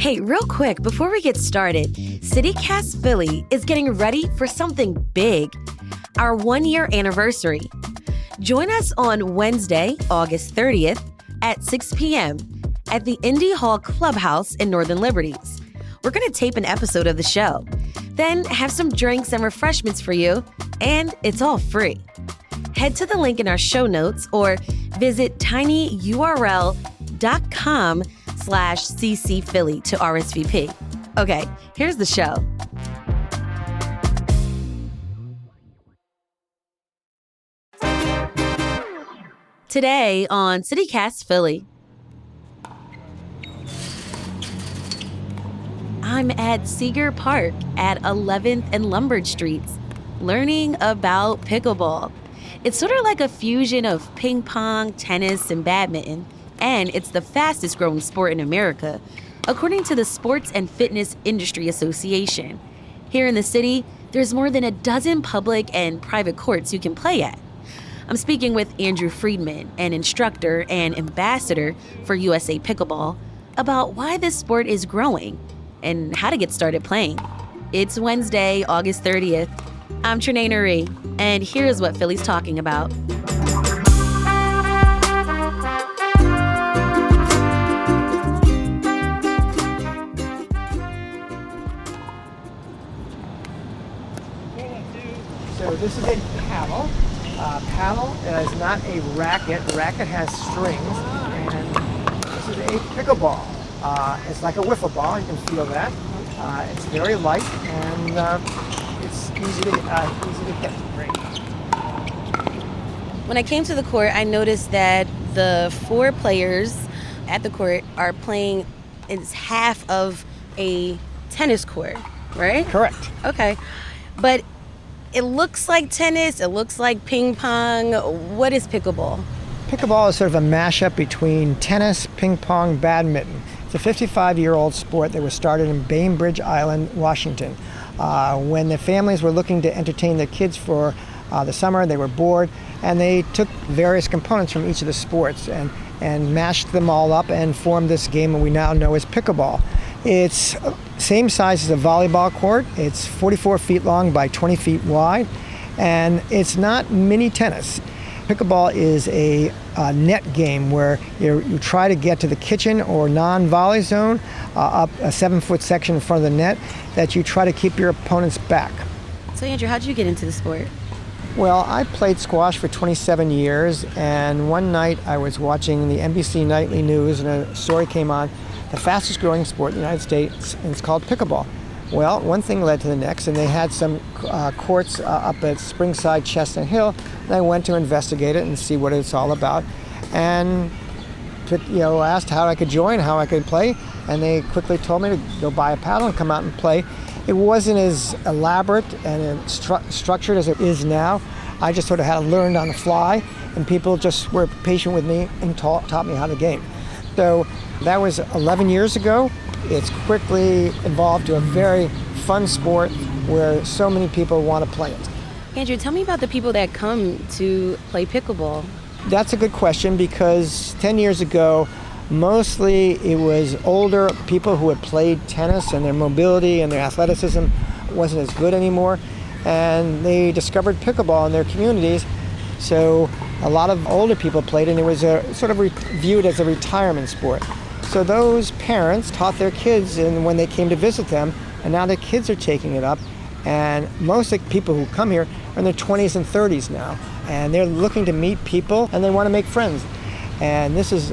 Hey, real quick, before we get started, CityCast Philly is getting ready for something big, our 1-year anniversary. Join us on Wednesday, August 30th at 6 p.m. at the Indy Hall Clubhouse in Northern Liberties. We're going to tape an episode of the show, then have some drinks and refreshments for you, and it's all free. Head to the link in our show notes or visit tinyurl.com/CC Philly to RSVP. Okay, here's the show. Today on CityCast Philly, I'm at Seeger Park at 11th and Lombard Streets, learning about pickleball. It's sort of like a fusion of ping pong, tennis, and badminton, and it's the fastest growing sport in America, according to the Sports and Fitness Industry Association. Here in the city, there's more than a dozen public and private courts you can play at. I'm speaking with Andrew Friedman, an instructor and ambassador for USA Pickleball, about why this sport is growing and how to get started playing. It's Wednesday, August 30th. I'm Trinae Nuri, and here's what Philly's talking about. So this is a paddle. Paddle is not a racket. The racket has strings, and this is a pickleball. It's like a wiffle ball. You can feel that. It's very light, and it's easy to get. Great. When I came to the court, I noticed that the 4 players at the court are playing it's half of a tennis court, right? Correct. Okay. But it looks like tennis, it looks like ping pong. What is pickleball? Pickleball is sort of a mashup between tennis, ping pong, badminton. It's a 55-year-old sport that was started in Bainbridge Island, Washington. When the families were looking to entertain their kids for the summer, they were bored, and they took various components from each of the sports and mashed them all up and formed this game that we now know as pickleball. It's same size as a volleyball court. It's 44 feet long by 20 feet wide, and it's not mini tennis. Pickleball is a net game where you try to get to the kitchen or non-volley zone, up a 7-foot section in front of the net that you try to keep your opponents back. So Andrew, how'd you get into the sport? Well, I played squash for 27 years, and one night I was watching the NBC Nightly News, and a story came on the fastest growing sport in the United States, and it's called pickleball. Well, one thing led to the next, and they had some courts up at Springside, Chestnut Hill, and I went to investigate it and see what it's all about, and asked how I could join, how I could play, and they quickly told me to go buy a paddle and come out and play. It wasn't as elaborate and structured as it is now. I just sort of had to learn on the fly, and people just were patient with me and taught me how to game. So that was 11 years ago. It's quickly evolved to a very fun sport where so many people want to play it. Andrew, tell me about the people that come to play pickleball. That's a good question, because 10 years ago, mostly it was older people who had played tennis, and their mobility and their athleticism wasn't as good anymore, and they discovered pickleball in their communities. So a lot of older people played, and it was sort of viewed as a retirement sport. So those parents taught their kids, and when they came to visit them, and now their kids are taking it up, and most of the people who come here are in their 20s and 30s now, and they're looking to meet people, and they want to make friends. And this is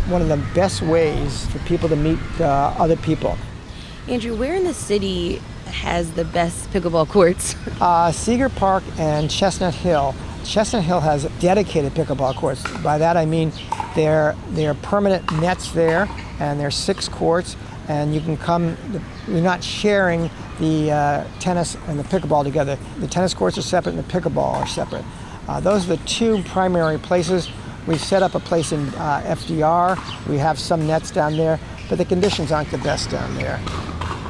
one of the best ways for people to meet other people. Andrew, where in the city has the best pickleball courts? Seeger Park and Chestnut Hill. Chestnut Hill has dedicated pickleball courts. By that I mean there are permanent nets there, and there's 6 courts, and you can come. You're not sharing the tennis and the pickleball together. The tennis courts are separate, and the pickleball are separate. Those are the 2 primary places. We've set up a place in FDR. We have some nets down there, but the conditions aren't the best down there.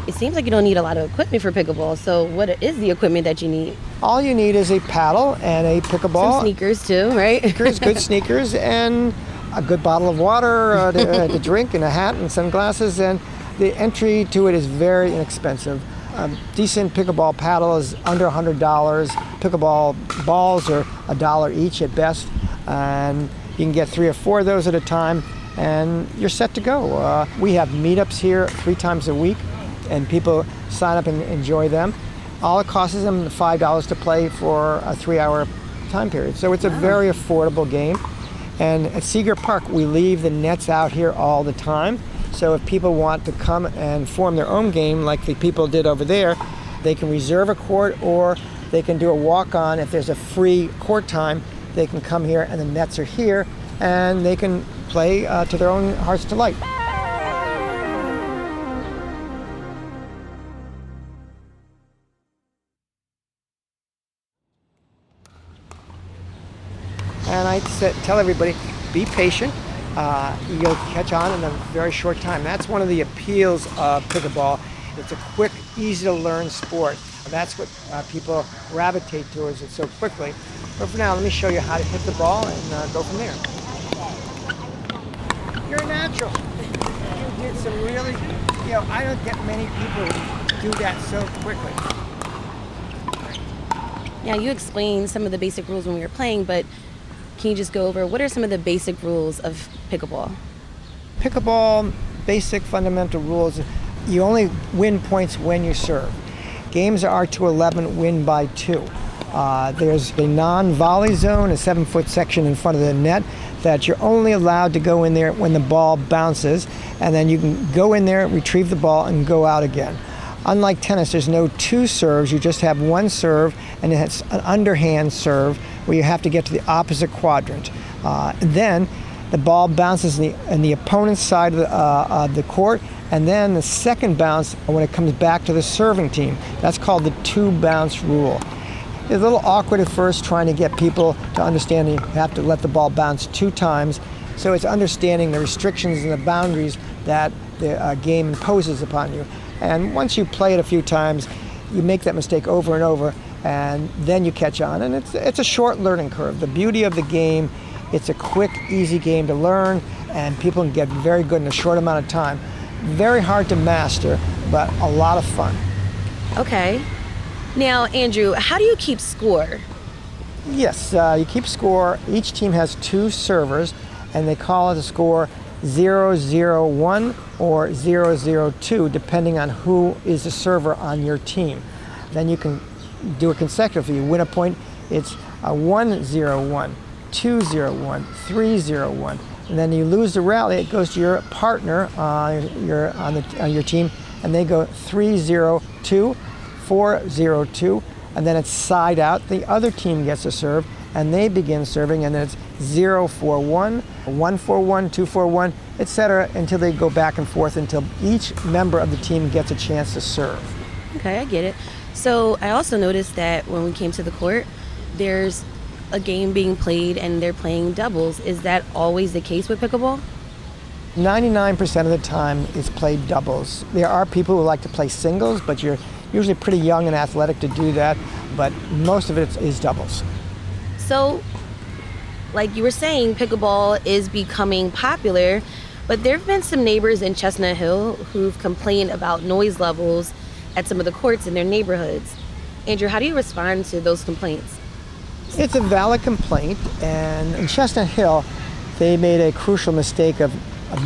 It seems like you don't need a lot of equipment for pickleball, so what is the equipment that you need? All you need is a paddle and a pickleball. Some sneakers too, right? Good sneakers, and a good bottle of water to drink, and a hat and sunglasses, and The entry to it is very inexpensive. A decent pickleball paddle is under $100. Pickleball balls are $1 each at best, and you can get 3 or 4 of those at a time, and you're set to go. We have meetups here 3 times a week, and people sign up and enjoy them. All it costs them $5 to play for a 3-hour time period. So it's a very affordable game. And at Seeger Park, we leave the nets out here all the time. So if people want to come and form their own game like the people did over there, they can reserve a court, or they can do a walk-on. If there's a free court time, they can come here and the nets are here, and they can play to their own heart's delight. And I tell everybody, be patient. You'll catch on in a very short time. That's one of the appeals of pickleball. It's a quick, easy to learn sport. That's what people gravitate towards it so quickly. But for now, let me show you how to hit the ball and go from there. You're a natural. You did some really, I don't get many people who do that so quickly. Yeah, you explained some of the basic rules when we were playing, but can you just go over what are some of the basic rules of pickleball? Pickleball, basic fundamental rules, you only win points when you serve. Games are 2-11, win by 2. There's a non-volley zone, a 7-foot section in front of the net that you're only allowed to go in there when the ball bounces, and then you can go in there, retrieve the ball, and go out again. Unlike tennis, there's no 2 serves. You just have 1 serve, and it's an underhand serve where you have to get to the opposite quadrant. Then the ball bounces in the opponent's side of the court, and then the second bounce when it comes back to the serving team. That's called the 2-bounce rule. It's a little awkward at first trying to get people to understand you have to let the ball bounce 2 times. So it's understanding the restrictions and the boundaries that the game imposes upon you. And once you play it a few times, you make that mistake over and over, and then you catch on. And it's a short learning curve. The beauty of the game, it's a quick, easy game to learn, and people can get very good in a short amount of time. Very hard to master, but a lot of fun. Okay. Now, Andrew, how do you keep score? Yes, you keep score. Each team has 2 servers, and they call it a score 0-0-1 or 0-0-2, depending on who is the server on your team. Then you can do it consecutively. You win a point, it's a 1-0-1, 2-0-1, 3-0-1. And then you lose the rally, it goes to your partner on your team, and they go 3-0-2, 4-0-2, and then it's side out. The other team gets a serve, and they begin serving, and then it's 0-4-1, 1-4-1, 2-4-1, etc., until they go back and forth until each member of the team gets a chance to serve. Okay, I get it. So I also noticed that when we came to the court, there's a game being played and they're playing doubles. Is that always the case with pickleball? 99% of the time it's played doubles. There are people who like to play singles, but you're usually pretty young and athletic to do that, but most of it is doubles. So, like you were saying, pickleball is becoming popular, but there have been some neighbors in Chestnut Hill who've complained about noise levels at some of the courts in their neighborhoods. Andrew, how do you respond to those complaints? It's a valid complaint, and in Chestnut Hill, they made a crucial mistake of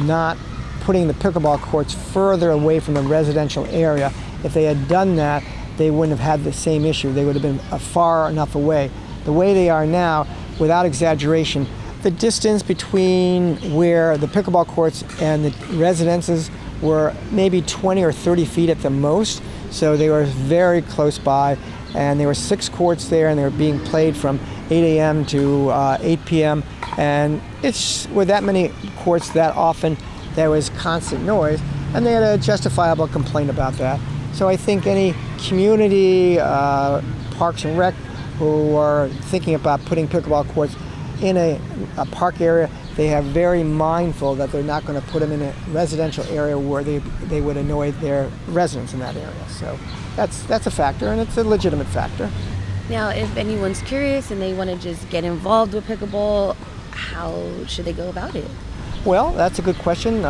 not putting the pickleball courts further away from the residential area. If they had done that, they wouldn't have had the same issue. They would have been far enough away. The way they are now, without exaggeration, the distance between where the pickleball courts and the residences were maybe 20 or 30 feet at the most, so they were very close by, and there were 6 courts there, and they were being played from 8 a.m. to 8 p.m., and it's with that many courts that often, there was constant noise, and they had a justifiable complaint about that. So I think any community, Parks and Rec, who are thinking about putting pickleball courts in a park area, they are very mindful that they're not going to put them in a residential area where they would annoy their residents in that area. So that's a factor, and it's a legitimate factor. Now, if anyone's curious and they want to just get involved with pickleball, how should they go about it? Well, that's a good question.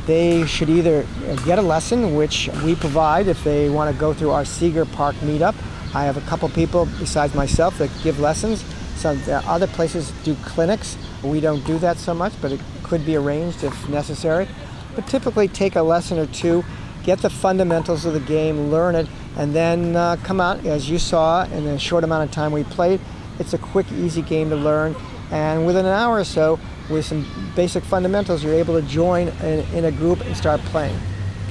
They should either get a lesson, which we provide if they want to go through our Seeger Park meetup. I have a couple people besides myself that give lessons. Some other places do clinics. We don't do that so much, but it could be arranged if necessary. But typically take a lesson or two, get the fundamentals of the game, learn it, and then come out, as you saw in the short amount of time we played. It's a quick, easy game to learn, and within an hour or so, with some basic fundamentals, you're able to join in a group and start playing.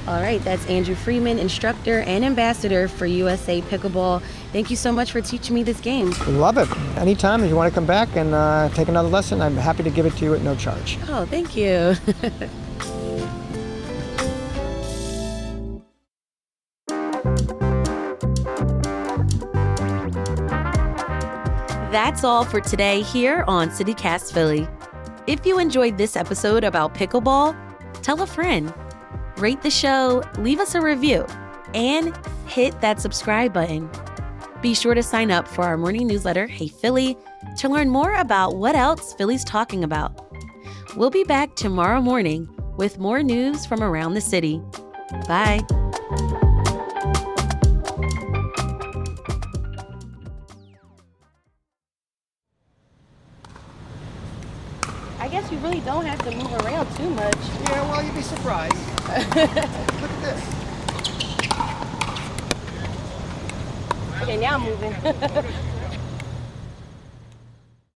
All right, that's Andrew Freeman, instructor and ambassador for USA Pickleball. Thank you so much for teaching me this game. Love it. Anytime if you want to come back and take another lesson, I'm happy to give it to you at no charge. Oh, thank you. That's all for today here on CityCast Philly. If you enjoyed this episode about pickleball, tell a friend. Rate the show, leave us a review, and hit that subscribe button. Be sure to sign up for our morning newsletter, Hey Philly, to learn more about what else Philly's talking about. We'll be back tomorrow morning with more news from around the city. Bye. I guess you really don't have to move around too much. Yeah, well, you'd be surprised. Look at this. Okay, now I'm moving.